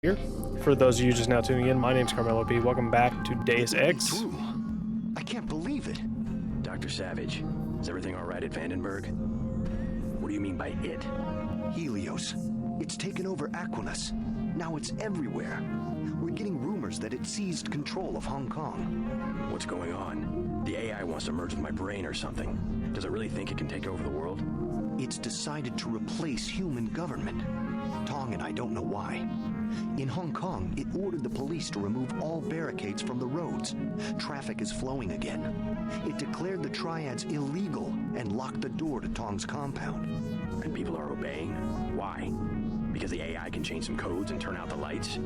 Here. For those of you just now tuning in, my name's CarmelOP. Welcome back to Deus Ex. I can't believe it. Dr. Savage, is everything all right at Vandenberg? What do you mean by it? Helios. It's taken over Aquinas. Now it's everywhere. We're getting rumors that it seized control of Hong Kong. What's going on? The AI wants to merge with my brain or something. Does it really think it can take over the world? It's decided to replace human government. Tong and I don't know why. In Hong Kong, it ordered the police to remove all barricades from the roads. Traffic is flowing again. It declared the triads illegal and locked the door to Tong's compound. And people are obeying? Why? Because the AI can change some codes and turn out the lights?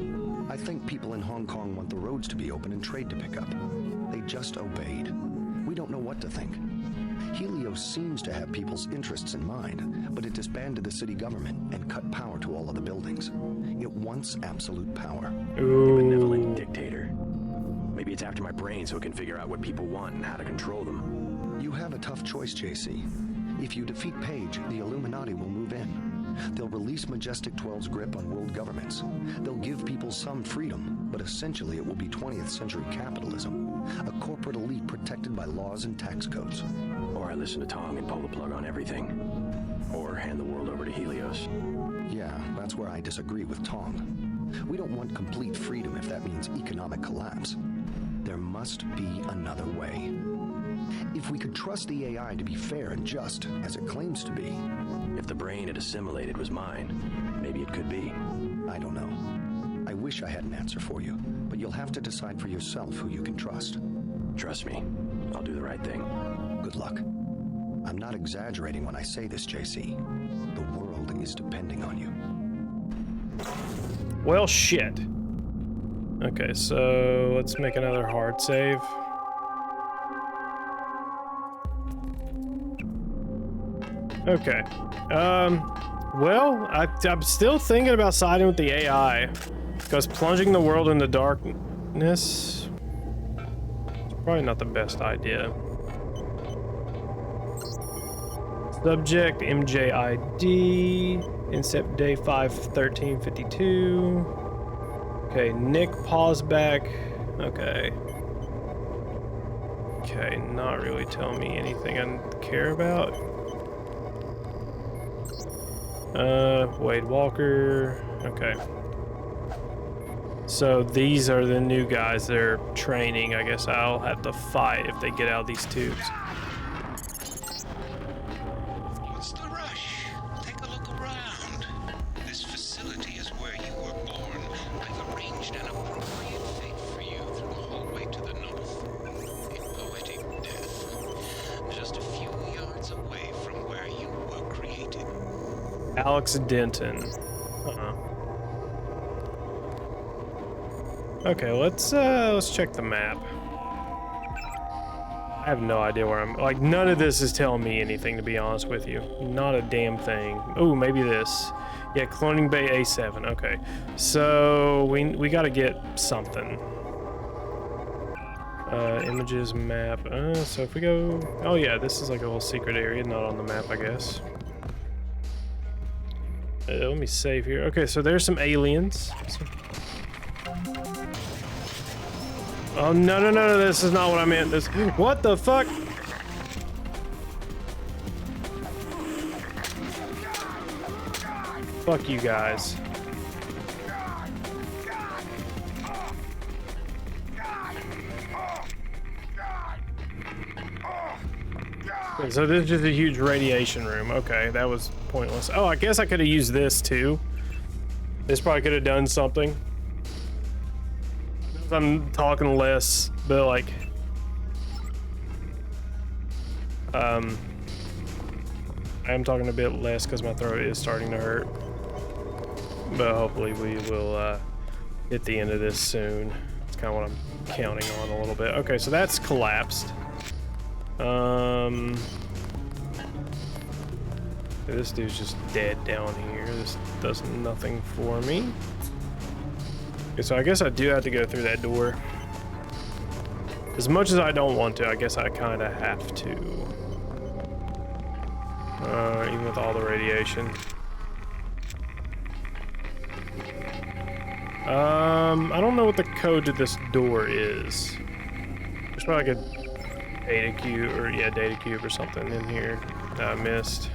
I think people in Hong Kong want the roads to be open and trade to pick up. They just obeyed. We don't know what to think. Helios seems to have people's interests in mind, but it disbanded the city government and cut power to all of the buildings. It wants absolute power. Ooh. A benevolent dictator. Maybe it's after my brain so it can figure out what people want and how to control them. You have a tough choice, JC. If you defeat Page, the Illuminati will move in. They'll release Majestic 12's grip on world governments. They'll give people some freedom, but essentially it will be 20th century capitalism. A corporate elite protected by laws and tax codes. Or I listen to Tong and pull the plug on everything. Or hand the world over to Helios. Yeah, that's where I disagree with Tong. We don't want complete freedom if that means economic collapse. There must be another way. If we could trust the AI to be fair and just, as it claims to be. If the brain it assimilated was mine, maybe it could be. I don't know. I wish I had an answer for you, but you'll have to decide for yourself who you can trust. Trust me, I'll do the right thing. Good luck. I'm not exaggerating when I say this, JC. The world is depending on you. Well, shit. Okay, so let's make another hard save. Okay. Well, I'm still thinking about siding with the AI, because plunging the world into darkness is probably not the best idea. Subject MJID, incept day 5/13/52. Okay, Nick pause back. Okay. Okay, not really telling me anything I care about. Wade Walker. Okay. So these are the new guys they're training. I guess I'll have to fight if they get out of these tubes. What's the rush? Take a look around. This facility is where you were born. I've arranged an appropriate fate for you through the hallway to the north. A poetic death. Just a few yards away from where you were created. Alex Denton. Okay, let's check the map. I have no idea where I'm. Like, none of this is telling me anything, to be honest with you. Not a damn thing. Oh, maybe this. Yeah, Cloning Bay A7. Okay, so we got to get something. Images, map. So if we go, oh yeah, this is like a little secret area, not on the map, I guess. Let me save here. Okay, so there's some aliens. Oh, no, this is not what I meant. This, what the fuck? Fuck you guys. Okay, so this is just a huge radiation room. Okay, that was pointless. Oh, I guess I could have used this too. This probably could have done something. I'm talking less, but like, I am talking a bit less because my throat is starting to hurt. But hopefully we will hit the end of this soon. It's kind of what I'm counting on a little bit. Okay, so that's collapsed. This dude's just dead down here. This does nothing for me. Okay, so I guess I do have to go through that door. As much as I don't want to, I guess I kind of have to. Even with all the radiation. I don't know what the code to this door is. There's probably like a data cube, or yeah, data cube or something in here that I missed.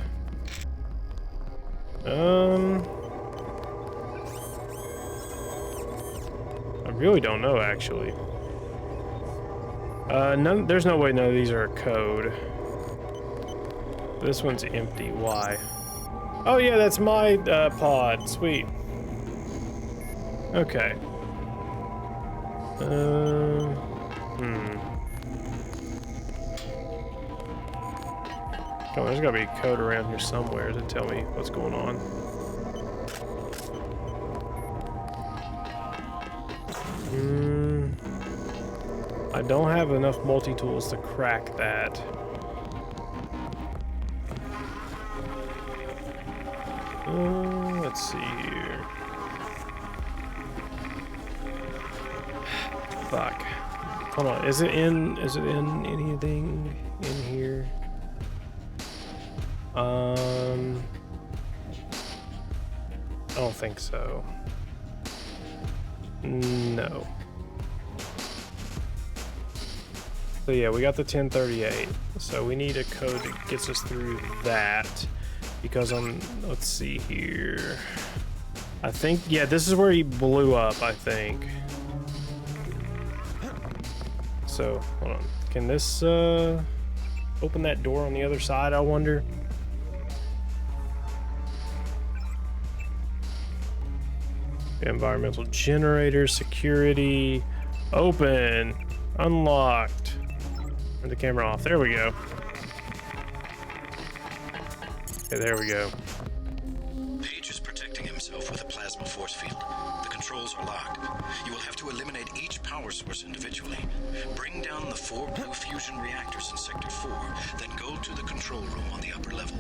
I really don't know, actually. There's no way none of these are a code. This one's empty. Why? Oh yeah, that's my pod. Sweet. Okay. Come on, there's gotta be a code around here somewhere to tell me what's going on. I don't have enough multi-tools to crack that. Let's see here. Fuck. Hold on. Is it in anything in here? I don't think so. No. So yeah, we got the 1038. So we need a code that gets us through that. Because let's see here. I think, yeah, this is where he blew up, I think. So, hold on. Can this open that door on the other side, I wonder? Environmental generator, security, open, unlocked. Turn the camera off. There we go. Okay, there we go. Page is protecting himself with a plasma force field. The controls are locked. You will have to eliminate each power source individually. Bring down the 4 blue fusion reactors in Sector 4, then go to the control room on the upper level.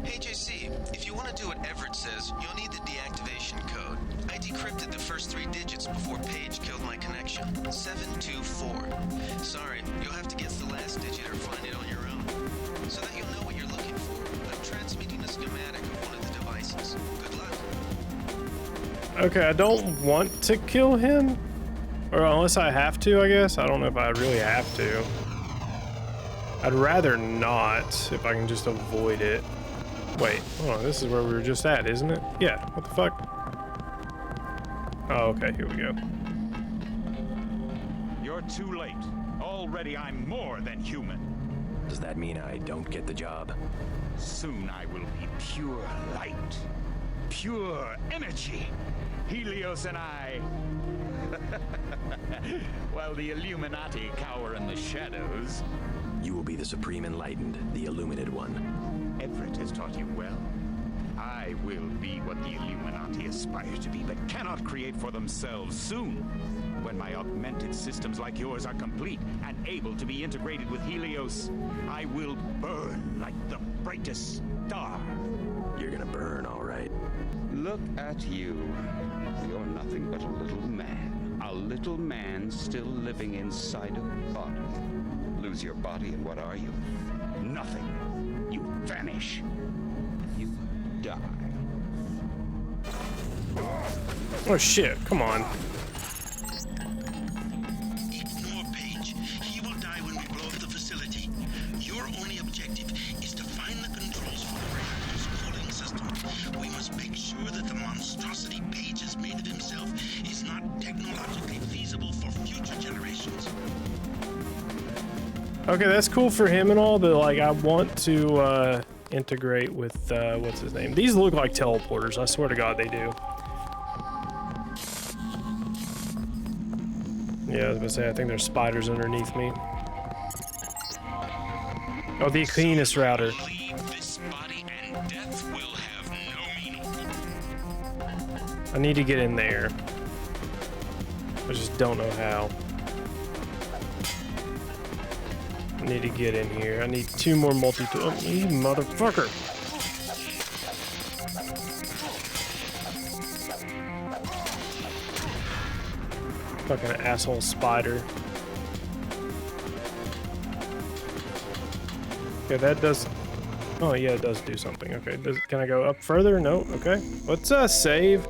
Hey JC, if you want to do what Everett says, you'll need the deactivation code. I decrypted the first 3 digits before Paige killed my connection. 724. Sorry, you'll have to guess the last digit or find it on your own. So that you'll know what you're looking for, I'm transmitting a schematic of one of the devices. Good luck. Okay, I don't want to kill him. Or unless I have to, I guess. I don't know if I really have to. I'd rather not, if I can just avoid it. Wait, hold on, this is where we were just at, isn't it? Yeah, what the fuck? Oh, okay, here we go. You're too late. Already I'm more than human. Does that mean I don't get the job? Soon I will be pure light. Pure energy. Helios and I. While the Illuminati cower in the shadows. You will be the Supreme Enlightened, the Illuminated One. Everett has taught you well. I will be what the Illuminati aspire to be, but cannot create for themselves soon. When my augmented systems like yours are complete and able to be integrated with Helios, I will burn like the brightest star. You're gonna burn, all right. Look at you. You're nothing but a little man. A little man still living inside a body. Lose your body and what are you? Nothing. You vanish. You die. Oh shit, come on. Ignore Page. He will die when we blow up the facility. Your only objective is to find the controls for the reactor's cooling system. We must make sure that the monstrosity Page has made of himself is not technologically feasible for future generations. Okay, that's cool for him and all, but like I want to integrate with what's his name? These look like teleporters, I swear to God they do. Yeah, I was gonna say I think there's spiders underneath me. Oh, the Aquinas router. Leave this body and death will have no meaning. I need to get in there. I just don't know how. I need to get in here. I need 2 more multi-tool. Oh, you motherfucker! Fucking asshole spider. Okay, that does. Oh yeah, it does do something. Okay, can I go up further? No. Okay. Let's save.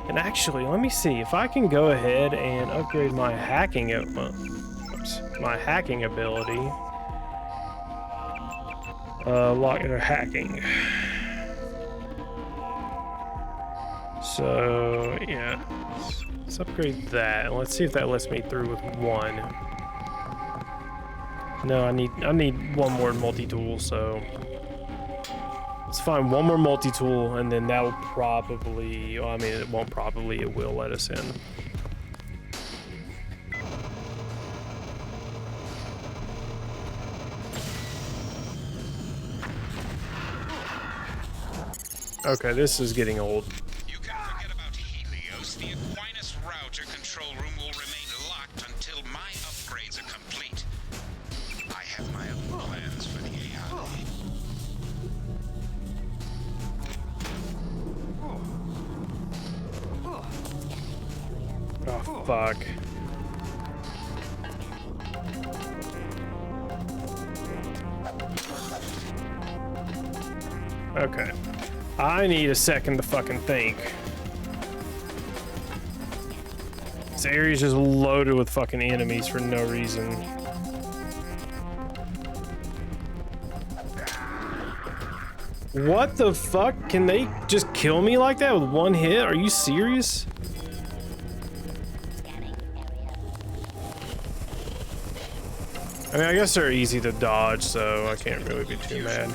And actually, let me see if I can go ahead and upgrade my hacking my hacking ability. Hacking. So yeah, let's upgrade that. And let's see if that lets me through with one. No, I need one more multi-tool. So let's find one more multi-tool, and then that will probably. Well, I mean, it won't probably. It will let us in. Okay, this is getting old. You can forget about Helios. The Aquinas router control room will remain locked until my upgrades are complete. I have my own plans for the AI. Oh, fuck. Okay. I need a second to fucking think. This area's just loaded with fucking enemies for no reason. What the fuck? Can they just kill me like that with one hit? Are you serious? I mean, I guess they're easy to dodge, so I can't really be too mad.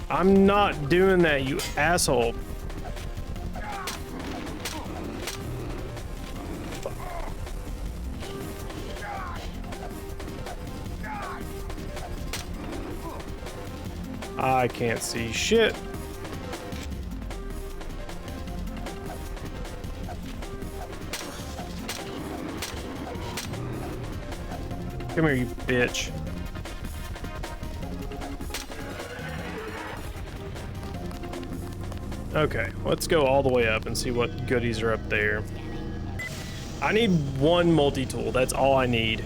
I'm not doing that, you asshole. I can't see shit. Come here, you bitch. Okay, let's go all the way up and see what goodies are up there. I need one multi-tool, that's all I need.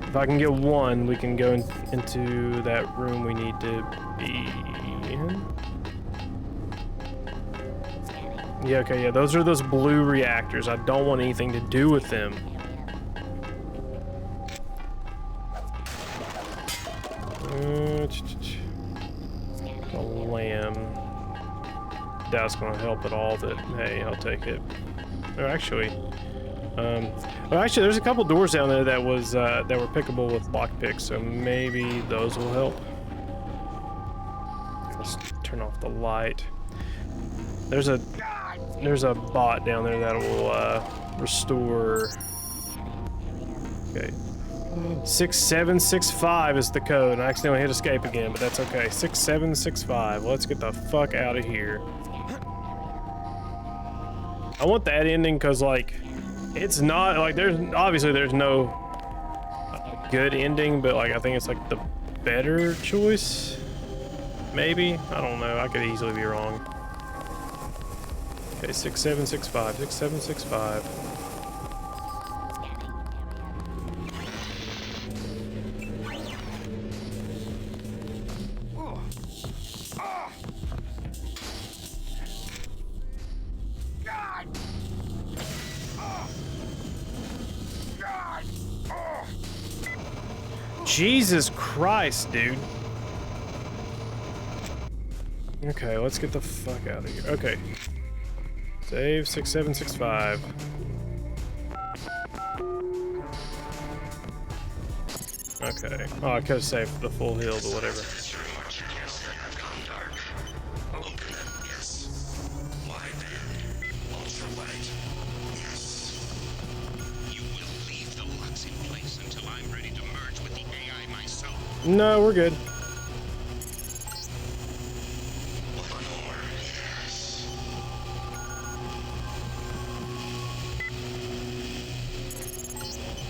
If I can get one, we can go into that room we need to be in. Yeah, okay, yeah, those are those blue reactors. I don't want anything to do with them. The lamb. That's gonna help at all, but hey, I'll take it. Oh, actually, there's a couple doors down there that was that were pickable with lockpicks, so maybe those will help. Let's turn off the light. There's a bot down there that will restore. Okay. 6765 is the code, and I accidentally hit escape again, but that's okay. 6765. Let's get the fuck out of here. I want that ending because, like, it's not like there's no good ending, but like I think it's like the better choice. Maybe, I don't know. I could easily be wrong. Okay, 6765. 6765. Jesus Christ, dude. Okay, let's get the fuck out of here. Okay. Save 6765. Okay. Oh, I could have saved the full heal, but whatever. No, we're good.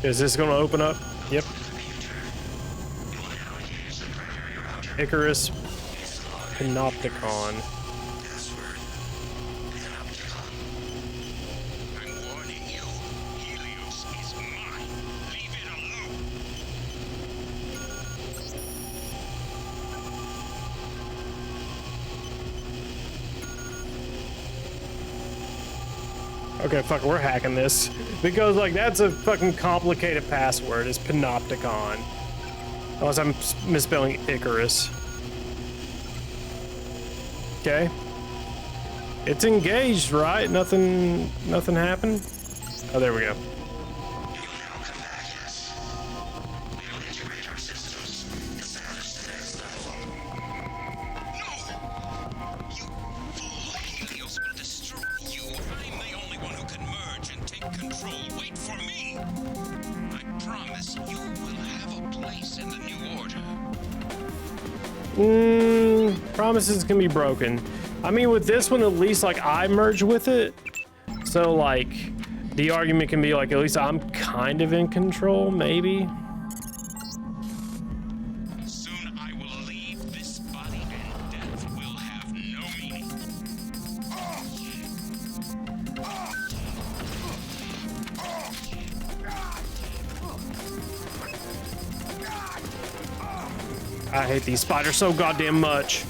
Is this going to open up? Yep. Icarus Panopticon. I'm warning you. Helios is mine. Leave it alone. Okay, fuck, we're hacking this. Because, like, that's a fucking complicated password. It's Panopticon. Unless I'm misspelling Icarus. Okay. It's engaged, right? Nothing happened? Oh, there we go. Promises can be broken. I mean, with this one, at least, like, I merge with it. So, like, the argument can be, like, at least I'm kind of in control, maybe. Soon I will leave this body and death will have no meaning. I hate these spiders so goddamn much.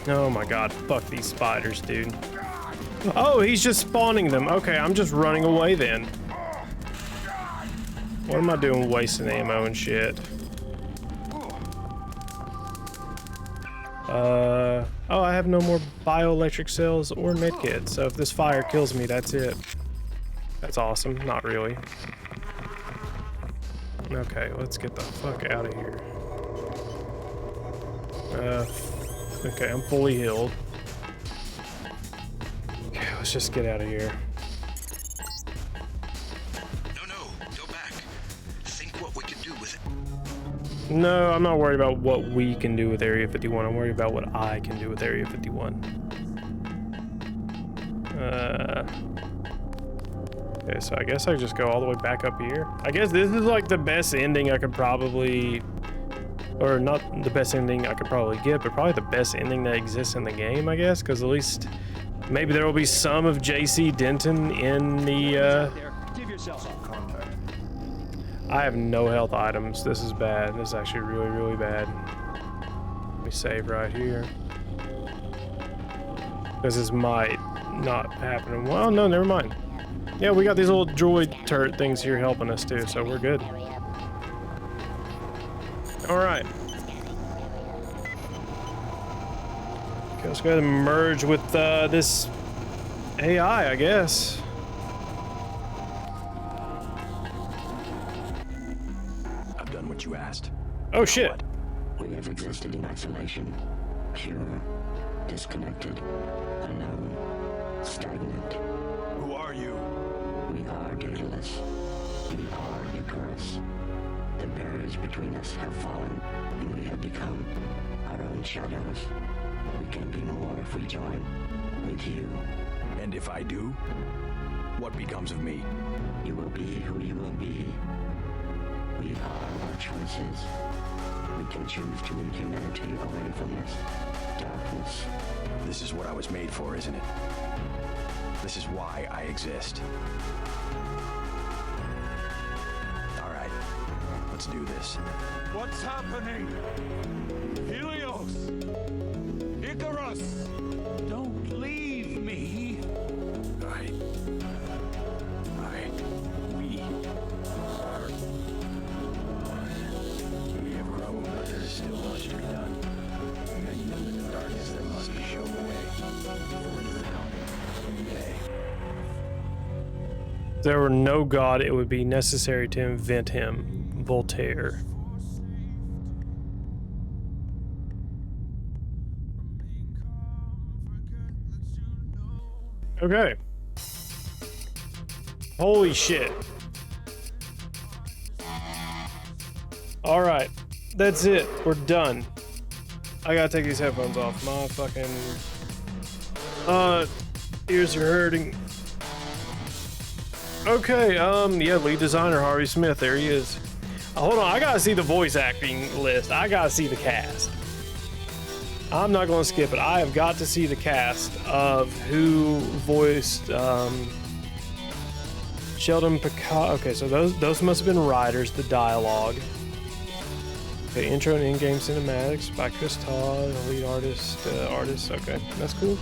Oh my god, fuck these spiders, dude. Oh, he's just spawning them. Okay, I'm just running away then. What am I doing wasting ammo and shit? Oh, I have no more bioelectric cells or medkits, so if this fire kills me, that's it. That's awesome. Not really. Okay, let's get the fuck out of here. Okay, I'm fully healed. Okay, let's just get out of here. No, go back. Think what we can do with it. No, I'm not worried about what we can do with Area 51. I'm worried about what I can do with Area 51. Okay, so I guess I just go all the way back up here. I guess this is like the best ending I could probably... Or not the best ending I could probably get, but probably the best ending that exists in the game, I guess, because at least maybe there will be some of JC Denton in the, Give yourself some contact. I have no health items. This is bad. This is actually really, really bad. Let me save right here. Because this might not happen. Well, no, never mind. Yeah, we got these little droid turret things here helping us too, so we're good. Alright. Okay, let's go ahead and merge with this AI, I guess. I've done what you asked. Oh shit. We have existed in isolation, pure, disconnected, unknown, stagnant. Who are you? We are dataless. We are Icarus. The barriers between us have fallen, and we have become our own shadows. We can be more if we join with you. And if I do, what becomes of me? You will be who you will be. We are our choices. We can choose to lead humanity away from this darkness. This is what I was made for, isn't it? This is why I exist. All right, let's do this. What's happening? Helios! Icarus! Don't leave me! We are one. We have grown, but there's still much to be done. And in the darkness that must be shown away. For now, today. If there were no God, it would be necessary to invent him. Voltaire. Okay. Holy shit. All right. That's it. We're done. I gotta take these headphones off. My fucking ears are hurting. Okay, yeah, lead designer Harvey Smith, there he is. Hold on, I gotta see the voice acting list. I gotta see the cast. I'm not gonna skip it. I have got to see the cast of who voiced Sheldon Picard. Okay, so those must have been writers, the dialogue. Okay, intro and in-game cinematics by Chris Todd, lead artist. Okay, that's cool.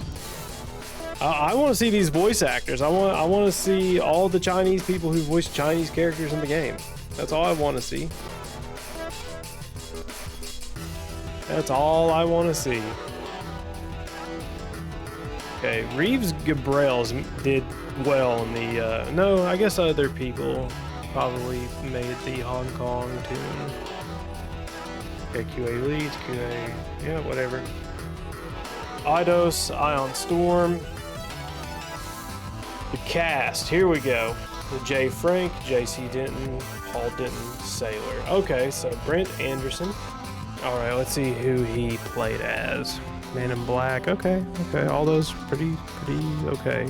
I want to see these voice actors. I want to see all the Chinese people who voice Chinese characters in the game. That's all I want to see. That's all I want to see. Okay, Reeves Gabriels did well in the. No, I guess other people probably made the Hong Kong tune. Okay, QA leads, QA, yeah, whatever. Eidos, Ion Storm. The cast, here we go. The Jay Frank, JC Denton, Paul Denton, Sailor. Okay, so Brent Anderson. All right, let's see who he played as. Man in Black, okay, all those pretty okay.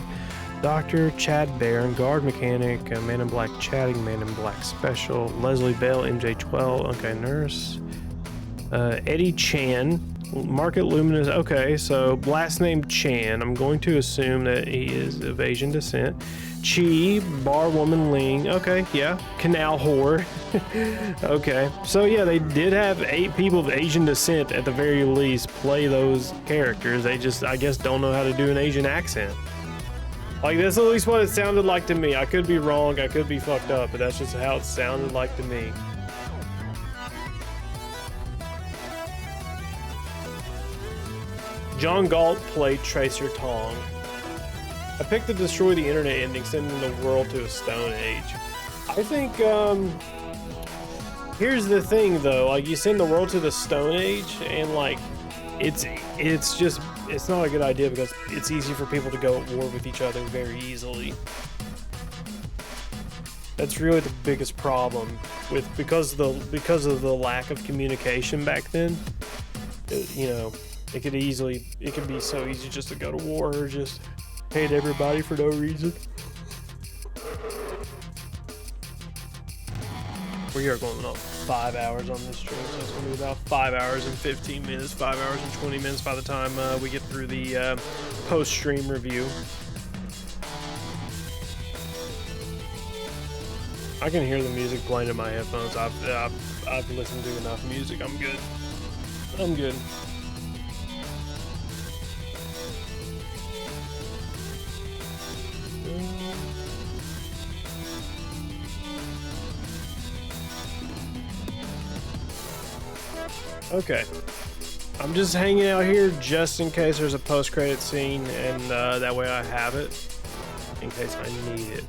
Doctor, Chad Barron, Guard Mechanic, Man in Black Chatting, Man in Black Special, Leslie Bell, MJ12, okay, Nurse. Eddie Chan, Market Luminous, okay, so last name Chan. I'm going to assume that he is of Asian descent. Chi, Bar Woman Ling, okay, yeah. Canal Whore, okay. So yeah, they did have 8 people of Asian descent at the very least play those characters. They just, I guess, don't know how to do an Asian accent. Like, that's at least what it sounded like to me. I could be wrong, I could be fucked up, but that's just how it sounded like to me. John Galt played Tracer Tong. I picked the Destroy the Internet ending, sending the world to a stone age. I think, here's the thing though, like, you send the world to the stone age, and like, it's not a good idea because it's easy for people to go at war with each other very easily. That's really the biggest problem with, because of the lack of communication back then. You know, it could be so easy just to go to war or just hate everybody for no reason. We are going on 5 hours on this stream, so it's going to be about 5 hours and 15 minutes, 5 hours and 20 minutes by the time we get through the post-stream review. I can hear the music playing in my headphones. I've listened to enough music. I'm good. I'm good. Okay, I'm just hanging out here just in case there's a post-credit scene, and that way I have it in case I need it.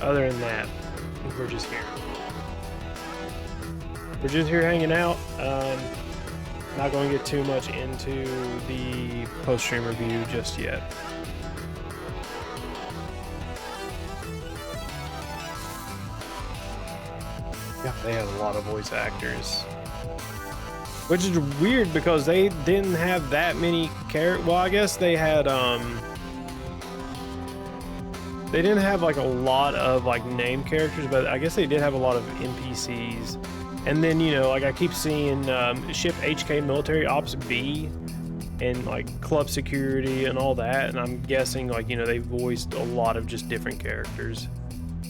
Other than that, we're just here. We're just here hanging out. Not going to get too much into the post-stream review just yet. Yeah, they had a lot of voice actors, which is weird because they didn't have that many characters. Well, I guess they had they didn't have like a lot of like name characters, but I guess they did have a lot of NPCs. And then, you know, like I keep seeing Ship HK Military Ops B and like Club Security and all that, and I'm guessing, like, you know, they voiced a lot of just different characters,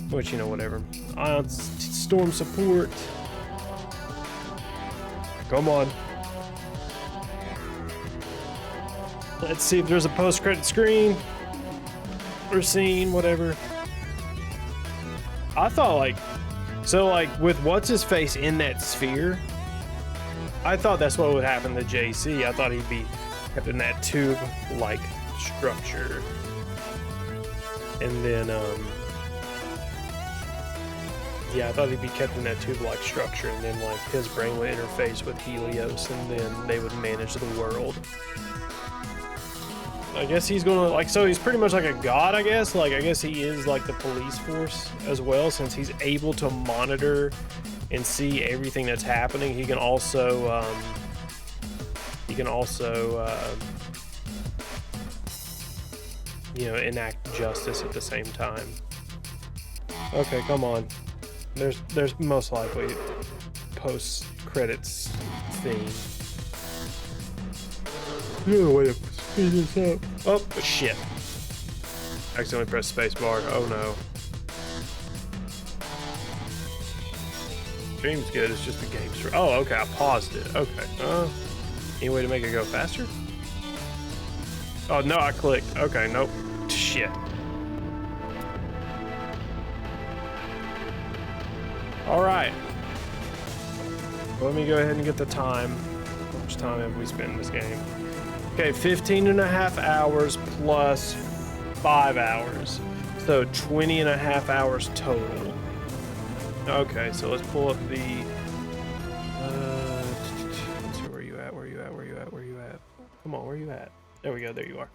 which, you know, whatever. Ion Storm support. Come on. Let's see if there's a post-credit screen or scene, whatever. I thought, like, so like with what's his face in that sphere, I thought that's what would happen to JC. I thought he'd be kept in that tube like structure, and then yeah, I thought he'd be kept in that tube like structure, and then like his brain would interface with Helios, and then they would manage the world. I guess he's gonna, like, so he's pretty much like a god, I guess. Like, I guess he is like the police force as well, since he's able to monitor and see everything that's happening. He can also you know, enact justice at the same time. Okay, come on. There's most likely post credits theme. No way to speed this up. Oh shit! Accidentally pressed space bar. Oh no. stream's good. It's just the game's. Oh, okay. I paused it. Okay. Any way to make it go faster? Oh no, I clicked. Okay, nope. Shit. All right. Let me go ahead and get the time. How much time have we spent in this game? Okay, 15.5 hours plus 5 hours. So 20.5 hours total. Okay, so let's pull up the... let's see, where you at? Come on, where you at? There we go, there you are.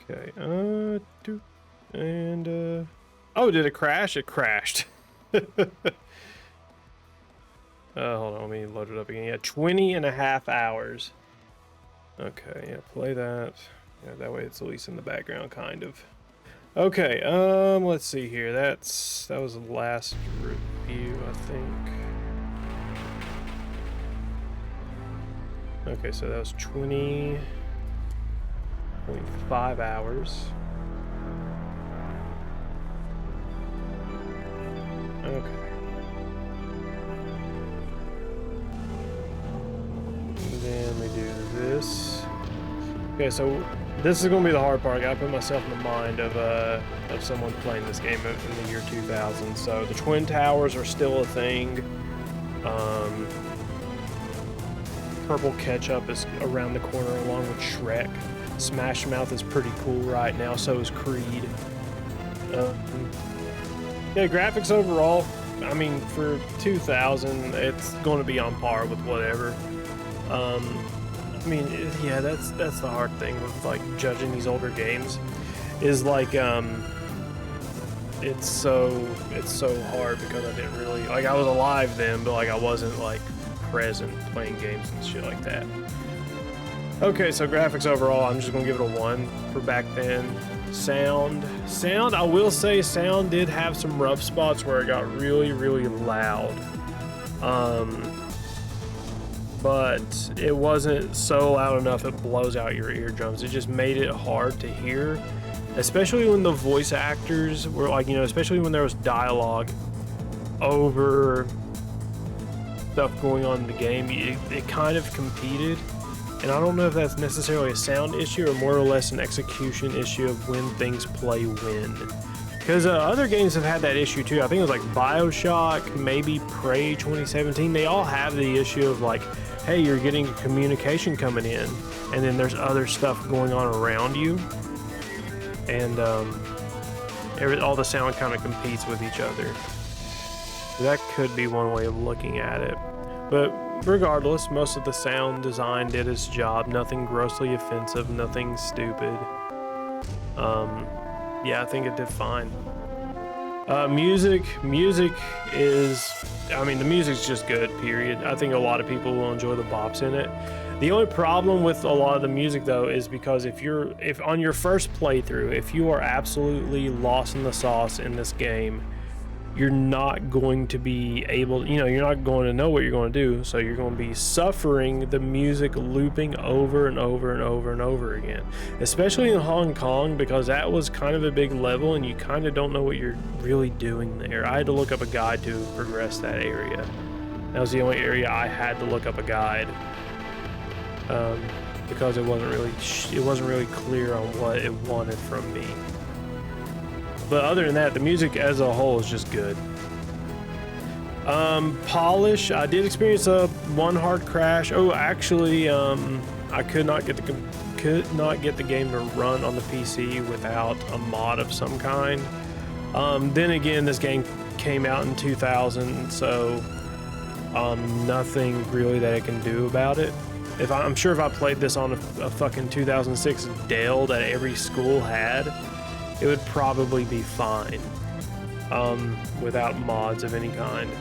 Okay, oh, did it crash? It crashed. Hold on, let me load it up again. Yeah, 20.5 hours. Okay, yeah, play that. Yeah, that way it's at least in the background, kind of. Okay, let's see here. That was the last review, I think. Okay, so that was 20.5 hours. Okay. Then we do this. Okay, so this is gonna be the hard part. I gotta put myself in the mind of someone playing this game in the year 2000. So the Twin Towers are still a thing. Purple Ketchup is around the corner along with Shrek. Smash Mouth is pretty cool right now. So is Creed. Yeah, graphics overall, I mean, for 2000, it's going to be on par with whatever. I mean, yeah, that's the hard thing with like judging these older games, is like it's so hard because I didn't really like, I was alive then, but like I wasn't like present playing games and shit like that. Okay, so graphics overall, I'm just gonna give it a 1 for back then. Sound, I will say sound did have some rough spots where it got really loud. But it wasn't so loud enough it blows out your eardrums. It just made it hard to hear, especially when the voice actors were like, you know, especially when there was dialogue over stuff going on in the game. It kind of competed, and I don't know if that's necessarily a sound issue or more or less an execution issue of when things play when. Because other games have had that issue too. I think it was like BioShock, maybe Prey 2017. They all have the issue of like, hey, you're getting a communication coming in, and then there's other stuff going on around you, and all the sound kind of competes with each other. So that could be one way of looking at it. But regardless, most of the sound design did its job. Nothing grossly offensive, nothing stupid. Yeah, I think it did fine. Music is, I mean, the music's just good, period. I think a lot of people will enjoy the bops in it. The only problem with a lot of the music though is because if on your first playthrough, if you are absolutely lost in the sauce in this game, you're not going to be able, you know, you're not going to know what you're going to do, so you're going to be suffering the music looping over and over and over and over again, especially in Hong Kong, because that was kind of a big level and you kind of don't know what you're really doing there. I had to look up a guide to progress that area. That was the only area I had to look up a guide, because it wasn't really clear on what it wanted from me. But other than that, the music as a whole is just good. Polish, I did experience one hard crash. Oh, actually, I could not get the game to run on the PC without a mod of some kind. Then again, this game came out in 2000, so nothing really that I can do about it. I'm sure if I played this on a fucking 2006 Dell that every school had, it would probably be fine, without mods of any kind.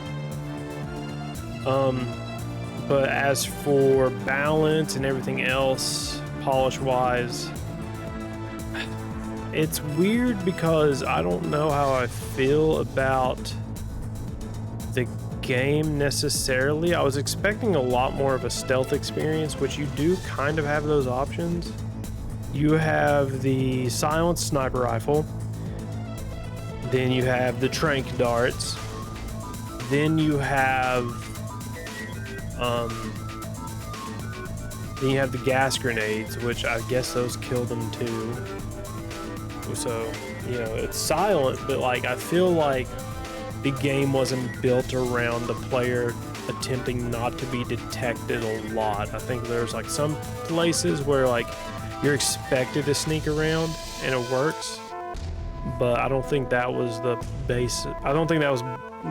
But as for balance and everything else, polish-wise, it's weird because I don't know how I feel about the game necessarily. I was expecting a lot more of a stealth experience, which you do kind of have those options. You have the silenced sniper rifle, then you have the trank darts, then you have the gas grenades, which I guess those kill them too. So, you know, it's silent, but like I feel like the game wasn't built around the player attempting not to be detected a lot. I think there's like some places where like you're expected to sneak around and it works, but I don't think that was the base. I don't think that was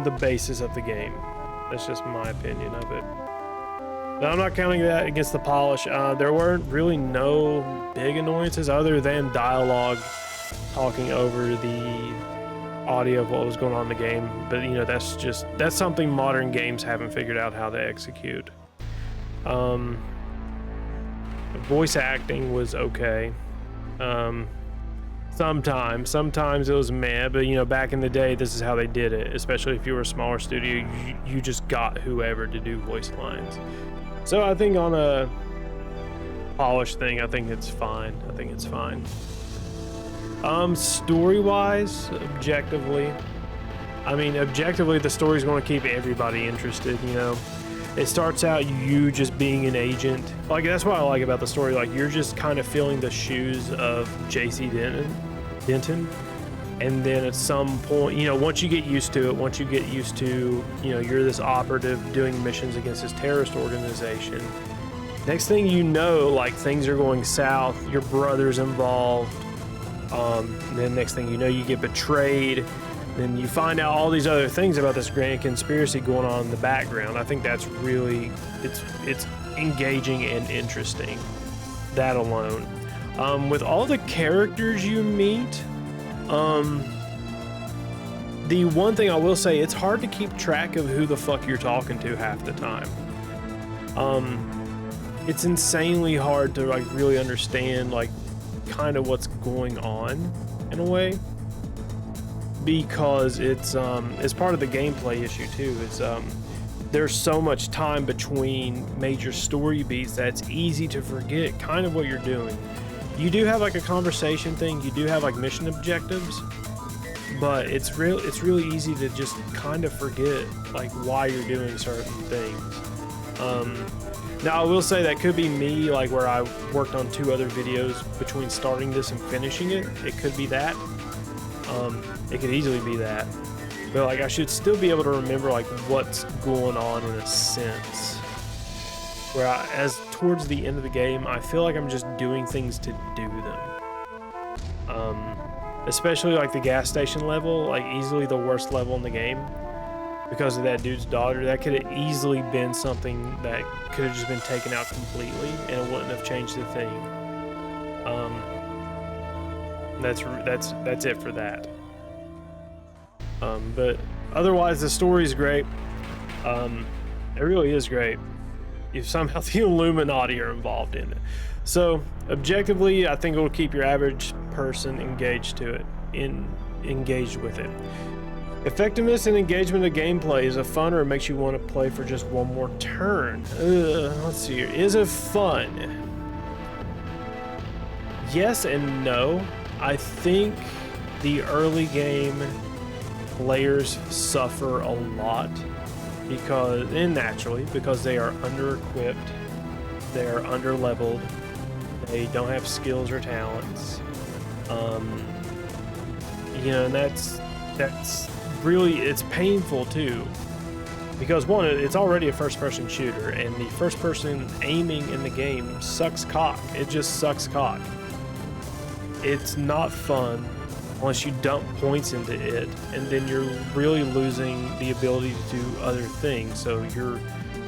the basis of the game. That's just my opinion of it. Now, I'm not counting that against the polish. There weren't really no big annoyances other than dialogue talking over the audio of what was going on in the game. But you know, that's something modern games haven't figured out how to execute. Voice acting was okay. Sometimes it was meh, but you know, back in the day, this is how they did it. Especially if you were a smaller studio, you just got whoever to do voice lines. So I think on a polish thing, I think it's fine. Story-wise, objectively, the story's going to keep everybody interested, you know. It starts out you just being an agent. Like, that's what I like about the story. Like, you're just kind of feeling the shoes of J.C. Denton. And then at some point, you know, once you get used to it, you know, you're this operative doing missions against this terrorist organization. Next thing you know, like, things are going south, your brother's involved. Then next thing you know, you get betrayed. Then you find out all these other things about this grand conspiracy going on in the background. I think that's really, it's engaging and interesting, that alone. With all the characters you meet, the one thing I will say, it's hard to keep track of who the fuck you're talking to half the time. It's insanely hard to like really understand like kind of what's going on in a way, because it's part of the gameplay issue too. Is there's so much time between major story beats that it's easy to forget kind of what you're doing. You do have like a conversation thing, you do have like mission objectives, but it's really easy to just kind of forget like why you're doing certain things. Now I will say that could be me, like where I worked on 2 other videos between starting this and finishing it. It could be that. It could easily be that. But like I should still be able to remember like what's going on in a sense. Where as towards the end of the game, I feel like I'm just doing things to do them. Especially like the gas station level, like easily the worst level in the game. Because of that dude's daughter, that could have easily been something that could have just been taken out completely and it wouldn't have changed a thing. That's it for that. But otherwise, the story is great. It really is great. If somehow the Illuminati are involved in it. So objectively, I think it will keep your average person engaged with it. Effectiveness and engagement of gameplay. Is it fun or it makes you want to play for just one more turn? Let's see here. Is it fun? Yes and no. I think the early game players suffer a lot because they are under-equipped, they are under-leveled, they don't have skills or talents. You know, and that's really, it's painful too, because one, it's already a first-person shooter, and the first-person aiming in the game sucks cock. It just sucks cock. It's not fun unless you dump points into it, and then you're really losing the ability to do other things. So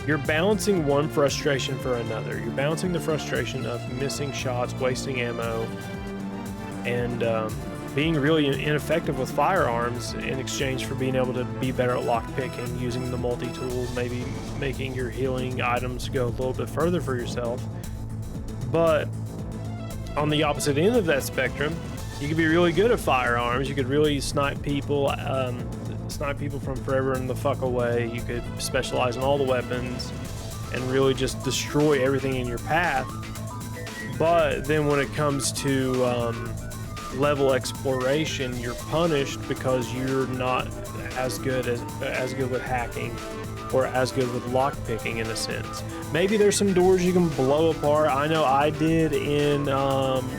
you're balancing one frustration for another. You're balancing the frustration of missing shots, wasting ammo, and being really ineffective with firearms in exchange for being able to be better at lockpicking, using the multi-tool, maybe making your healing items go a little bit further for yourself. But on the opposite end of that spectrum, you could be really good at firearms. You could really snipe people from forever and the fuck away. You could specialize in all the weapons and really just destroy everything in your path. But then when it comes to level exploration, you're punished because you're not as good with hacking or as good with lockpicking in a sense. Maybe there's some doors you can blow apart. I know I did in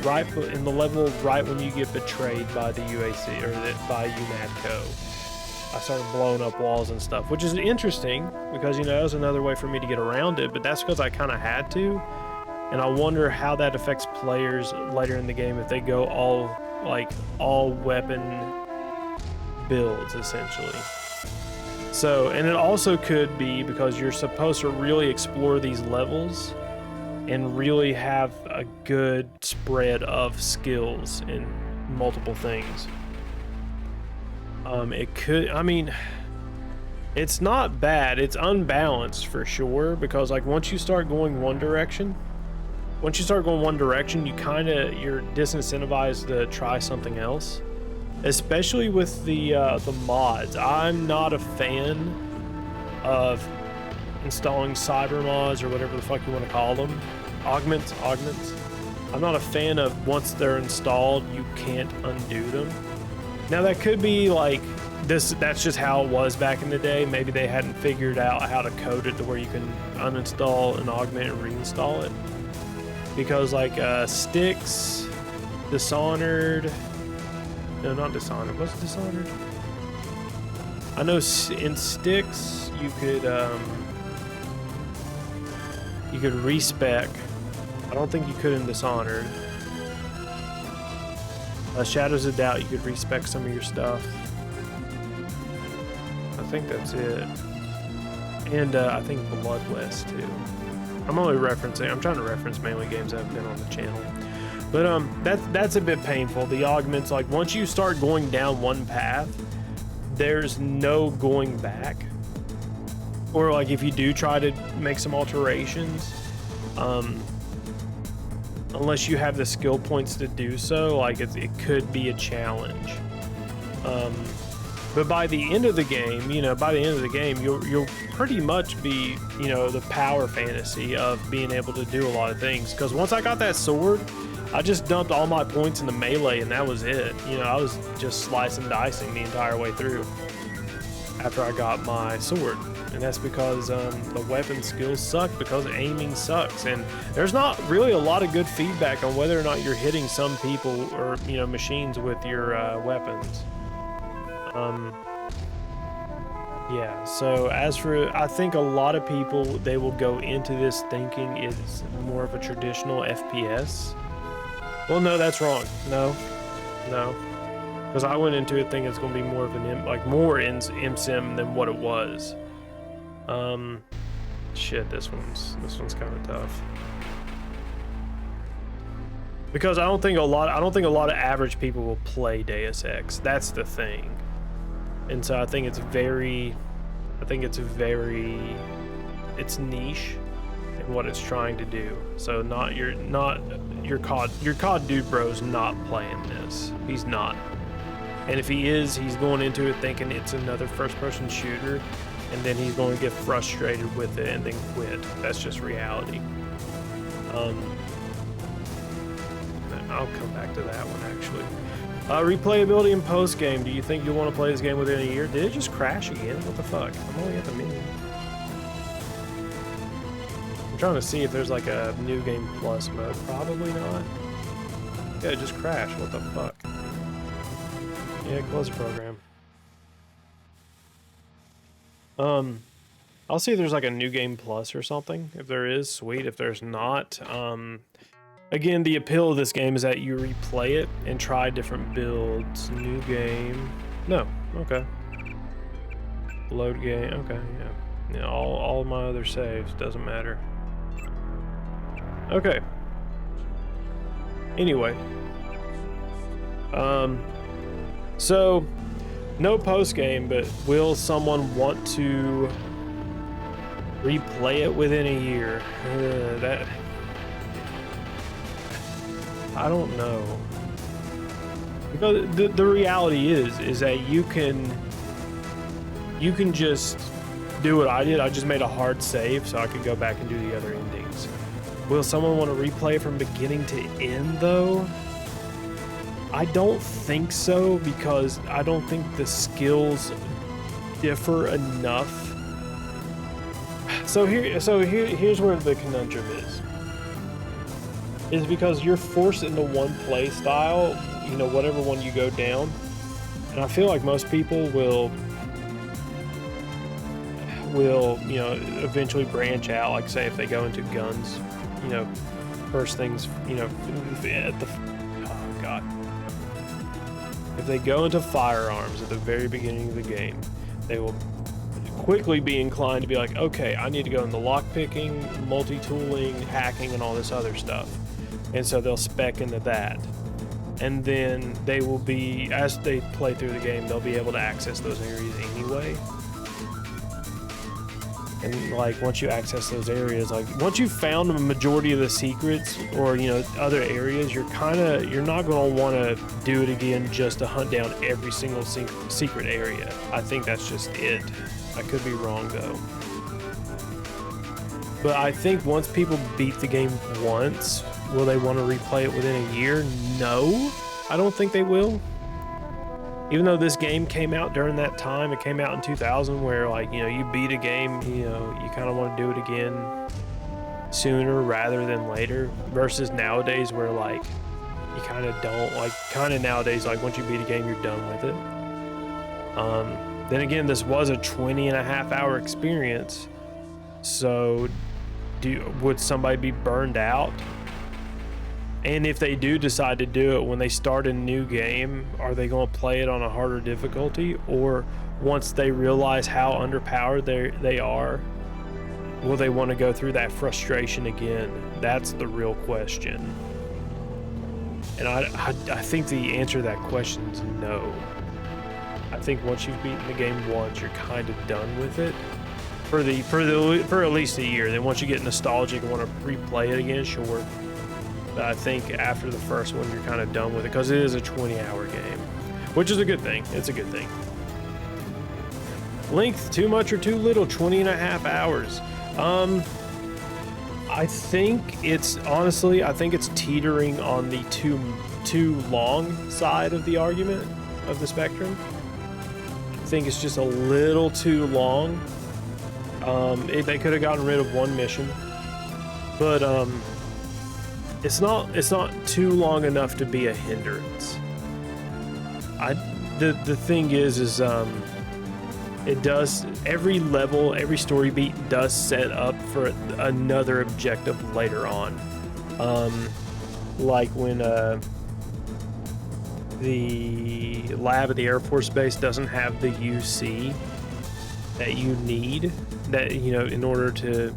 right in the level right when you get betrayed by the UAC or by UNATCO. I started blowing up walls and stuff, which is interesting because, you know, that was another way for me to get around it, but that's because I kind of had to. And I wonder how that affects players later in the game if they go all weapon builds, essentially. So, and it also could be because you're supposed to really explore these levels and really have a good spread of skills in multiple things. It could, I mean, it's not bad. It's unbalanced for sure, because like once you start going one direction, you're disincentivized to try something else, especially with the mods. I'm not a fan of installing cyber mods or whatever the fuck you want to call them. Augments. I'm not a fan of once they're installed, you can't undo them. Now that could be like this, that's just how it was back in the day. Maybe they hadn't figured out how to code it to where you can uninstall an augment and reinstall it. Because like Sticks, Dishonored, no, not Dishonored, what's Dishonored? I know in Sticks you could respec. I don't think you could in Dishonored. Shadows of Doubt, you could respec some of your stuff. I think that's it. And I think Blood West too. I'm trying to reference mainly games that have been on the channel. But that's a bit painful. The augments, like once you start going down one path, there's no going back. Or like if you do try to make some alterations, unless you have the skill points to do so, like it could be a challenge. But by the end of the game, you'll pretty much be, the power fantasy of being able to do a lot of things. Because once I got that sword, I just dumped all my points in the melee and that was it. I was just slicing and dicing the entire way through after I got my sword. And that's because the weapon skills suck, because aiming sucks. And there's not really a lot of good feedback on whether or not you're hitting some people or, machines with your weapons. Yeah, so I think a lot of people, they will go into this thinking it's more of a traditional FPS. Well, no, that's wrong. No. Because I went into it thinking it's going to be more of more MSim than what it was. Shit, this one's kind of tough. Because I don't think a lot of average people will play Deus Ex. That's the thing. And so I think it's niche in what it's trying to do. So your COD dude bro's not playing this. He's not. And if he is, he's going into it thinking it's another first-person shooter, and then he's going to get frustrated with it and then quit. That's just reality. I'll come back to that one actually. Replayability in post-game. Do you think you'll want to play this game within a year? Did it just crash again? What the fuck? I'm only at the menu. I'm trying to see if there's like a new game plus mode. Probably not. Yeah, it just crashed. What the fuck? Yeah, close the program. I'll see if there's like a new game plus or something. If there is, sweet. If there's not, again, the appeal of this game is that you replay it and try different builds. New game. No. Okay. Load game. Okay, yeah. Yeah, all my other saves. Doesn't matter. Okay. Anyway. So, no post-game, but will someone want to replay it within a year? I don't know. Because the reality is that you can just do what I did. I just made a hard save so I could go back and do the other endings. Will someone want to replay from beginning to end though? I don't think so, because I don't think the skills differ enough. So here's where the conundrum is because you're forced into one play style, you know, whatever one you go down. And I feel like most people will, you know, eventually branch out. Like, say, if they go into guns, you know, first things, you know, oh God. If they go into firearms at the very beginning of the game, they will quickly be inclined to be like, okay, I need to go into lockpicking, multi-tooling, hacking, and all this other stuff. And so they'll spec into that. And then they will be, as they play through the game, they'll be able to access those areas anyway. And like, once you access those areas, like once you've found a majority of the secrets or, you know, other areas, you're not going to want to do it again just to hunt down every single secret area. I think that's just it. I could be wrong though. But I think once people beat the game once, will they want to replay it within a year? No, I don't think they will. Even though this game came out during that time, it came out in 2000, where, like, you know, you beat a game, you know, you kind of want to do it again sooner rather than later, versus nowadays where, like, you kind of don't, like, kind of nowadays, like, once you beat a game, you're done with it. Then again, this was a 20.5-hour experience, so would somebody be burned out? And if they do decide to do it when they start a new game, are they going to play it on a harder difficulty? Or once they realize how underpowered they are, will they want to go through that frustration again? That's the real question. And I think the answer to that question is no. I think once you've beaten the game once, you're kind of done with it for at least a year. Then once you get nostalgic and want to replay it again, sure. But I think after the first one, you're kind of done with it, because it is a 20-hour game, which is a good thing. It's a good thing. Length, too much or too little? 20.5 hours. I think it's teetering on the too long side of the argument of the spectrum. I think it's just a little too long. They could have gotten rid of one mission, but it's not too long enough to be a hindrance. The thing is it does, every level, every story beat does set up for another objective later on. Like when the lab at the Air Force Base doesn't have the UC that you need, that, you know, in order to,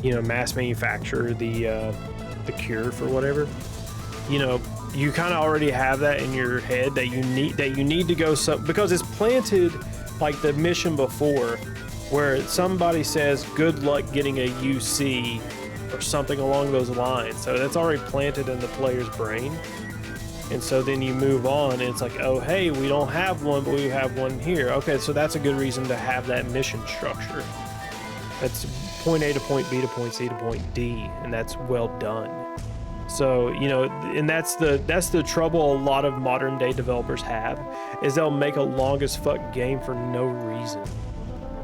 you know, mass manufacture the cure for whatever, you know, you kind of already have that in your head that you need to go because it's planted, like the mission before where somebody says good luck getting a UC or something along those lines. So that's already planted in the player's brain. And so then you move on and it's like, oh, hey, we don't have one, but we have one here. Okay, so that's a good reason to have that mission structure. That's point A to point B to point C to point D, and that's well done. So, you know, and that's the trouble a lot of modern day developers have, is they'll make a long as fuck game for no reason,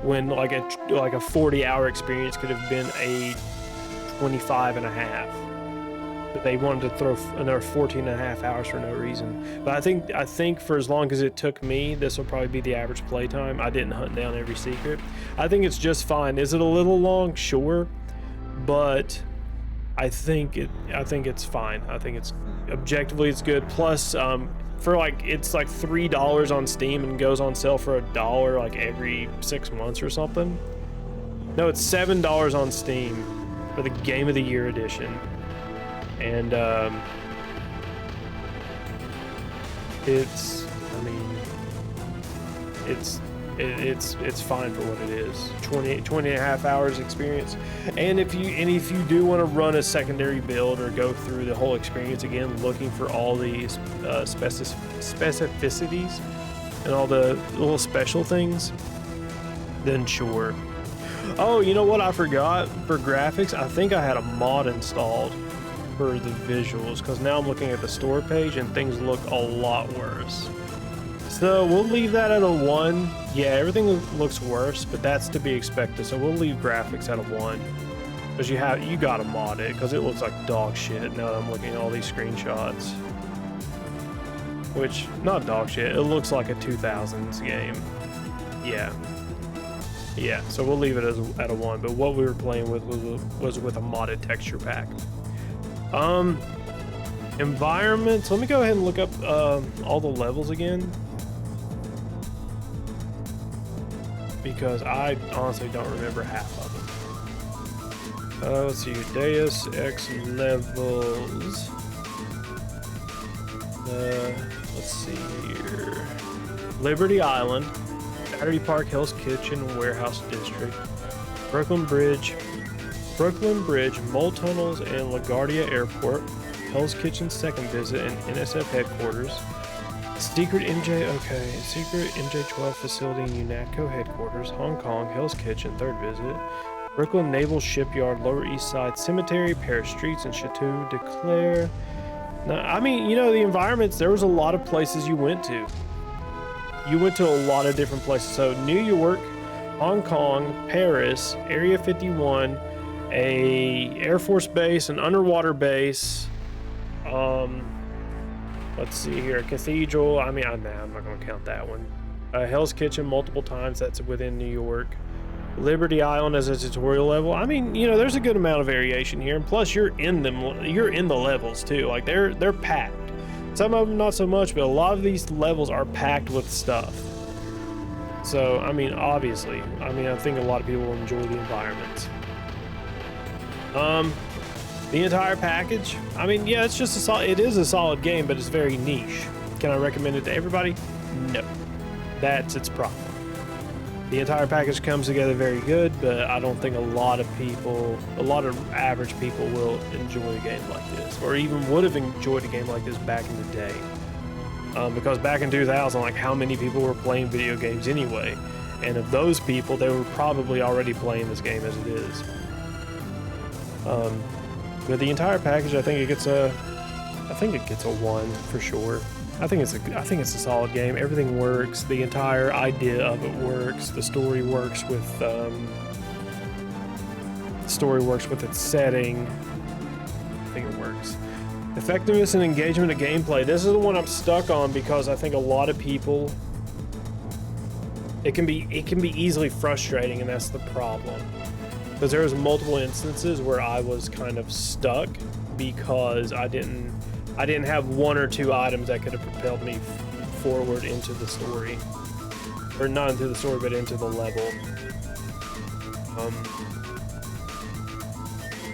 when like a 40-hour experience could have been a 25.5. But they wanted to throw another 14.5 hours for no reason. But I think for as long as it took me, this will probably be the average playtime. I didn't hunt down every secret. I think it's just fine. Is it a little long? Sure, but I think it's fine. I think it's objectively it's good. Plus, for like, it's like $3 on Steam and goes on sale for $1 like every 6 months or something. No, it's $7 on Steam for the Game of the Year edition. And it's fine for what it is. 20.5 hours experience. And if you do want to run a secondary build or go through the whole experience again, looking for all these specificities and all the little special things, then sure. Oh, you know what I forgot for graphics? I think I had a mod installed for the visuals, because now I'm looking at the store page and things look a lot worse. So we'll leave that at a 1. Yeah, everything looks worse, but that's to be expected. So we'll leave graphics at a 1. Because you gotta mod it, because it looks like dog shit now that I'm looking at all these screenshots. Which, not dog shit, it looks like a 2000s game. Yeah. Yeah, so we'll leave it at a 1, but what we were playing with was with a modded texture pack. Environments, let me go ahead and look up all the levels again. Because I honestly don't remember half of them. Let's see here, Deus Ex levels. Let's see here. Liberty Island, Battery Park, Hell's Kitchen, Warehouse District, Brooklyn Bridge, Mole Tunnels, and LaGuardia Airport, Hell's Kitchen Second Visit, and NSF Headquarters. Secret MJ12 Facility and UNATCO Headquarters, Hong Kong, Hell's Kitchen, Third Visit, Brooklyn Naval Shipyard, Lower East Side Cemetery, Paris Streets, and Chateau de Claire. Now, I mean, you know, the environments, there was a lot of places you went to. You went to a lot of different places. So New York, Hong Kong, Paris, Area 51, a Air Force base, an underwater base, let's see here, Cathedral. I mean, I'm not going to count that one. Hell's Kitchen multiple times. That's within New York. Liberty Island as a tutorial level. I mean, you know, there's a good amount of variation here, and plus you're in them. You're in the levels too. Like they're packed. Some of them not so much, but a lot of these levels are packed with stuff. So, I mean, obviously, I think a lot of people will enjoy the environments. The entire package, I mean, yeah, it's just it is a solid game, but it's very niche. Can I recommend it to everybody? No. That's its problem. The entire package comes together very good, but I don't think a lot of average people will enjoy a game like this, or even would have enjoyed a game like this back in the day. Because back in 2000, like, how many people were playing video games anyway? And of those people, they were probably already playing this game as it is. But the entire package, I think it gets a 1 for sure. I think it's a solid game. Everything works. The entire idea of it works. The story works with its setting. I think it works. Effectiveness and engagement of gameplay. This is the one I'm stuck on because I think a lot of people, it can be easily frustrating, and that's the problem. Because there was multiple instances where I was kind of stuck because I didn't have 1 or 2 items that could have propelled me forward into the story. Or not into the story, but into the level.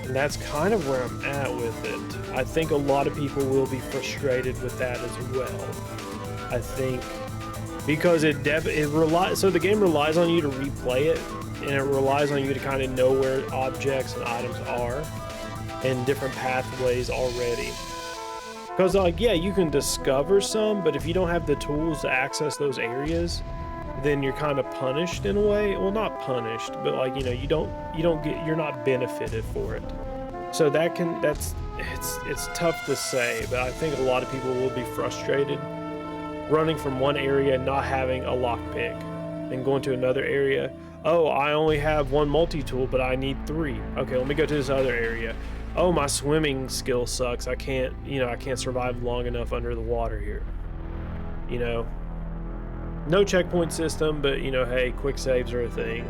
And that's kind of where I'm at with it. I think a lot of people will be frustrated with that as well. I think because so the game relies on you to replay it, and it relies on you to kind of know where objects and items are and different pathways already. Because, like, yeah, you can discover some, but if you don't have the tools to access those areas, then you're kind of punished in a way. Well, not punished, but, like, you know, you're not benefited for it. So it's tough to say, but I think a lot of people will be frustrated running from one area and not having a lockpick, and going to another area. Oh, I only have 1 multi-tool, but I need 3. Okay, let me go to this other area. Oh, my swimming skill sucks. I can't survive long enough under the water here. You know, no checkpoint system, but, you know, hey, quick saves are a thing.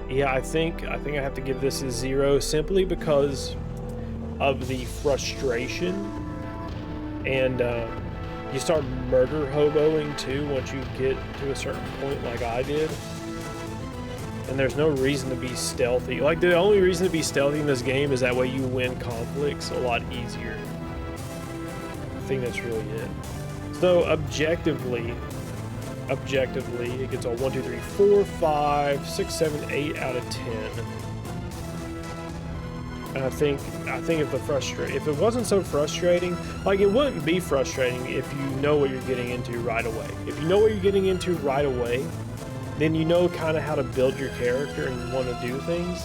Yeah, I think I have to give this a 0 simply because of the frustration, and you start murder hoboing too once you get to a certain point, like I did. And there's no reason to be stealthy. Like, the only reason to be stealthy in this game is that way you win conflicts a lot easier. I think that's really it. So objectively, it gets a 1, 2, 3, 4, 5, 6, 7, 8 out of 10. And I think if it wasn't so frustrating, like, it wouldn't be frustrating if you know what you're getting into right away. If you know what you're getting into right away, then you know kind of how to build your character and want to do things.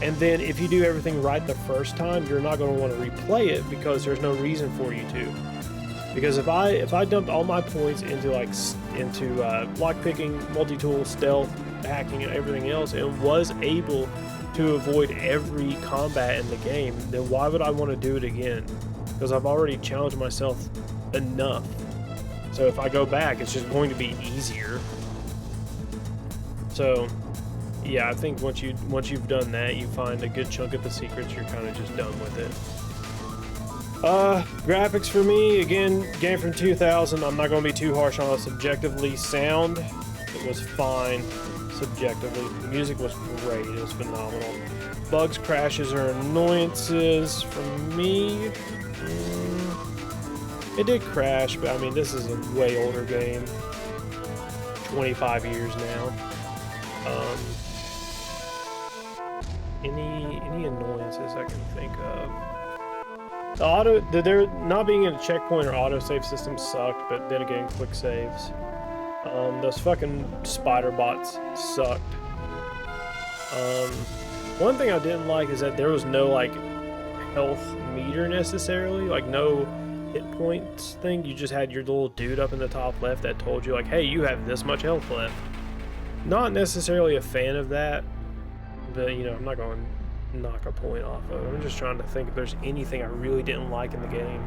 And then if you do everything right the first time, you're not going to want to replay it because there's no reason for you to. Because if I dumped all my points into lockpicking, multi-tool, stealth, hacking, and everything else, and was able to avoid every combat in the game, then why would I want to do it again? Because I've already challenged myself enough. So if I go back, it's just going to be easier. So yeah, I think once you've done that, you find a good chunk of the secrets, you're kind of just done with it. Graphics for me, again, game from 2000. I'm not going to be too harsh on it. Subjectively, sound, it was fine. Subjectively, the music was great. It was phenomenal. Bugs, crashes, or annoyances for me. It did crash, but I mean, this is a way older game. 25 years now. Any annoyances I can think of. There not being a checkpoint or autosave system sucked, but then again, quick saves. Those fucking spider bots sucked. One thing I didn't like is that there was no like health meter necessarily, like no hit points thing. You just had your little dude up in the top left that told you like, hey, you have this much health left. Not necessarily a fan of that, but you know, I'm not going to knock a point off of it. I'm just trying to think if there's anything I really didn't like in the game.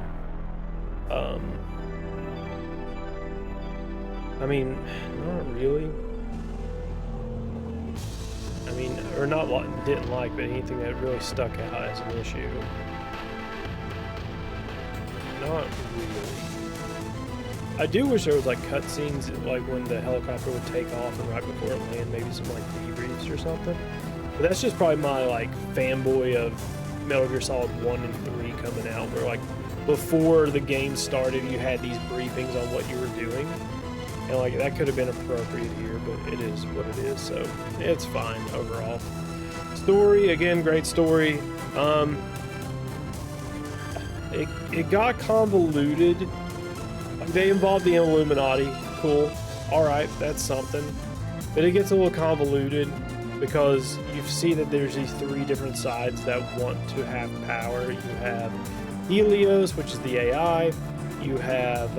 I mean, not really. I mean, or not what didn't like, but anything that really stuck out as an issue. Not really. I do wish there was like cutscenes, like when the helicopter would take off and right before it landed, maybe some like debriefs or something. But that's just probably my like fanboy of Metal Gear Solid 1 and 3 coming out, where like before the game started, you had these briefings on what you were doing. And like that could have been appropriate here, but it is what it is, so it's fine overall. Story, again, great story. It got convoluted. Like they involved the Illuminati, cool. Alright, that's something. But it gets a little convoluted because you see that there's these three different sides that want to have power. You have Helios, which is the AI. You have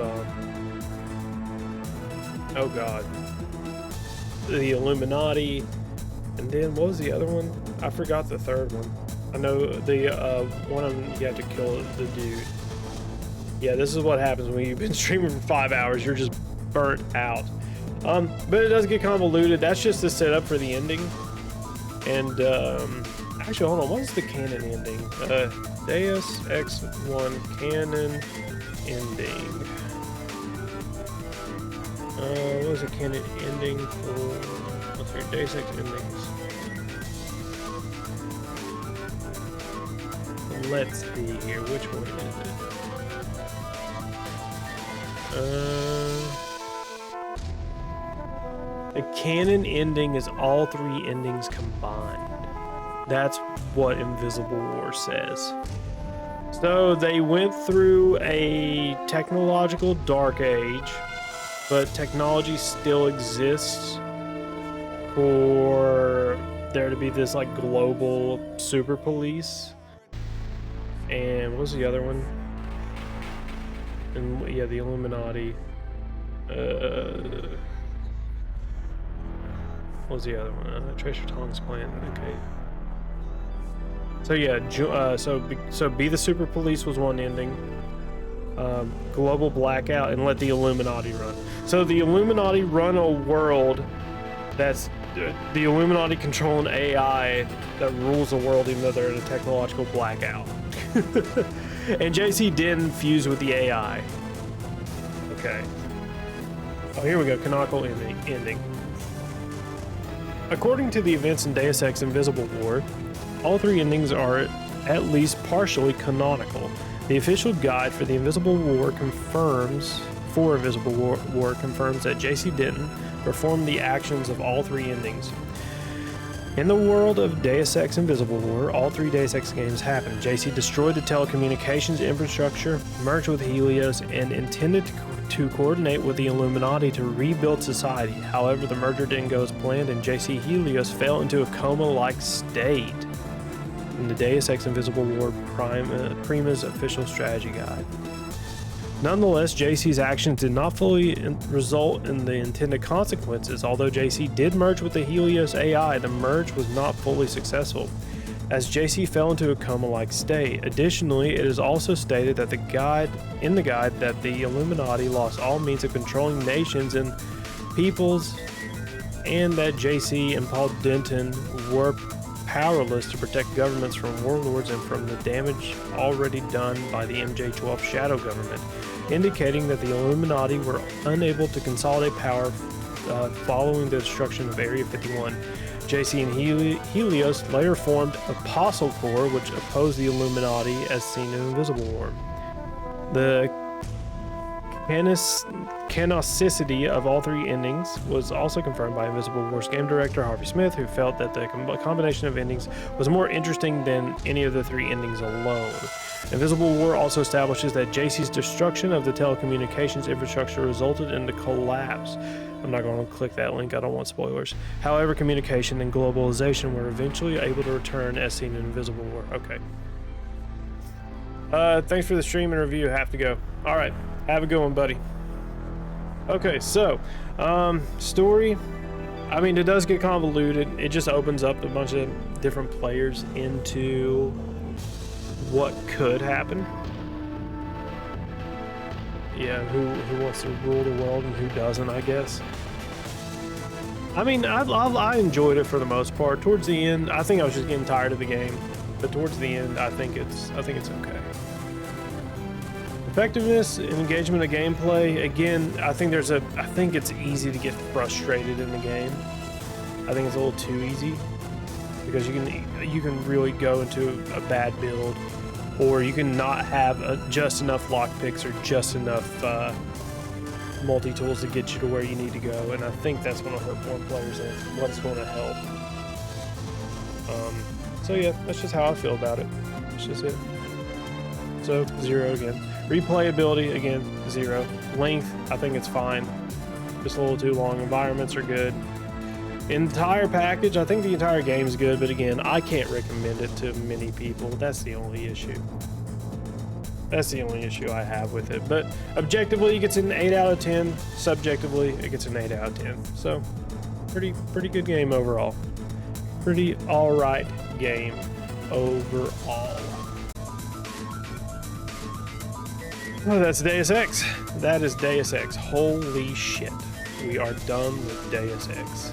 oh god, the Illuminati, and then what was the other one? I forgot the third one. I know the one of them you have to kill the dude. Yeah, this is what happens when you've been streaming for 5 hours. You're just burnt out. But it does get convoluted. That's just the setup for the ending. And actually, hold on. What is the canon ending? Deus X1 canon ending. What was the canon ending for? Let's see, Deus Ex endings. Let's see here. Which one is it? The canon ending is all three endings combined. That's what Invisible War says. So they went through a technological dark age, but technology still exists for there to be this like global super police. And what was the other one? And yeah, the Illuminati. What was the other one? Tracer Tong's plan. Okay. So yeah, so be the super police was one ending. Global blackout, and let the Illuminati run. So the Illuminati run a world that's the Illuminati controlling AI that rules the world, even though they're in a technological blackout. And JC Denton fused with the AI. Okay. Oh, here we go. Canonical ending. According to the events in Deus Ex Invisible War, all three endings are at least partially canonical. The official guide for the Invisible War confirms that JC Denton performed the actions of all three endings. In the world of Deus Ex Invisible War, all three Deus Ex games happened. JC destroyed the telecommunications infrastructure, merged with Helios, and intended to coordinate with the Illuminati to rebuild society. However, the merger didn't go as planned, and JC Helios fell into a coma-like state. in the Deus Ex Invisible War Prima's official strategy guide. Nonetheless, JC's actions did not fully result in the intended consequences. Although JC did merge with the Helios AI, the merge was not fully successful, as JC fell into a coma-like state. Additionally, it is also stated that in the guide that the Illuminati lost all means of controlling nations and peoples, and that JC and Paul Denton were powerless to protect governments from warlords and from the damage already done by the MJ-12 shadow government, indicating that the Illuminati were unable to consolidate power following the destruction of Area 51. JC and Helios later formed Apostle Corps, which opposed the Illuminati as seen in Invisible War. The canonicity of all three endings was also confirmed by Invisible War's game director Harvey Smith, who felt that the combination of endings was more interesting than any of the three endings alone. Invisible War also establishes that JC's destruction of the telecommunications infrastructure resulted in the collapse. I'm not going to click that link, I don't want spoilers. However, communication and globalization were eventually able to return as seen in Invisible War. Okay. Thanks for the stream and review. Have to go. All right. Have a good one, buddy. Okay, so, story. I mean, it does get convoluted. It just opens up a bunch of different players into what could happen. Yeah, who wants to rule the world and who doesn't, I guess. I mean, I enjoyed it for the most part. Towards the end, I think I was just getting tired of the game. But towards the end, I think it's okay. Effectiveness and engagement of gameplay. Again, I think it's easy to get frustrated in the game. I think it's a little too easy because you can really go into a bad build, or you can not have just enough lockpicks or just enough multi-tools to get you to where you need to go, and I think that's going to hurt more players than what's going to help. So yeah, that's just how I feel about it. That's just it. So 0 again. Replayability, again, 0. Length, I think it's fine. Just a little too long. Environments are good. Entire package, I think the entire game is good, but again, I can't recommend it to many people. That's the only issue. That's the only issue I have with it. But objectively, it gets an 8 out of 10. Subjectively, it gets an 8 out of 10. So, pretty good game overall. Pretty alright game overall. Oh, that's Deus Ex. That is Deus Ex. Holy shit. We are done with Deus Ex.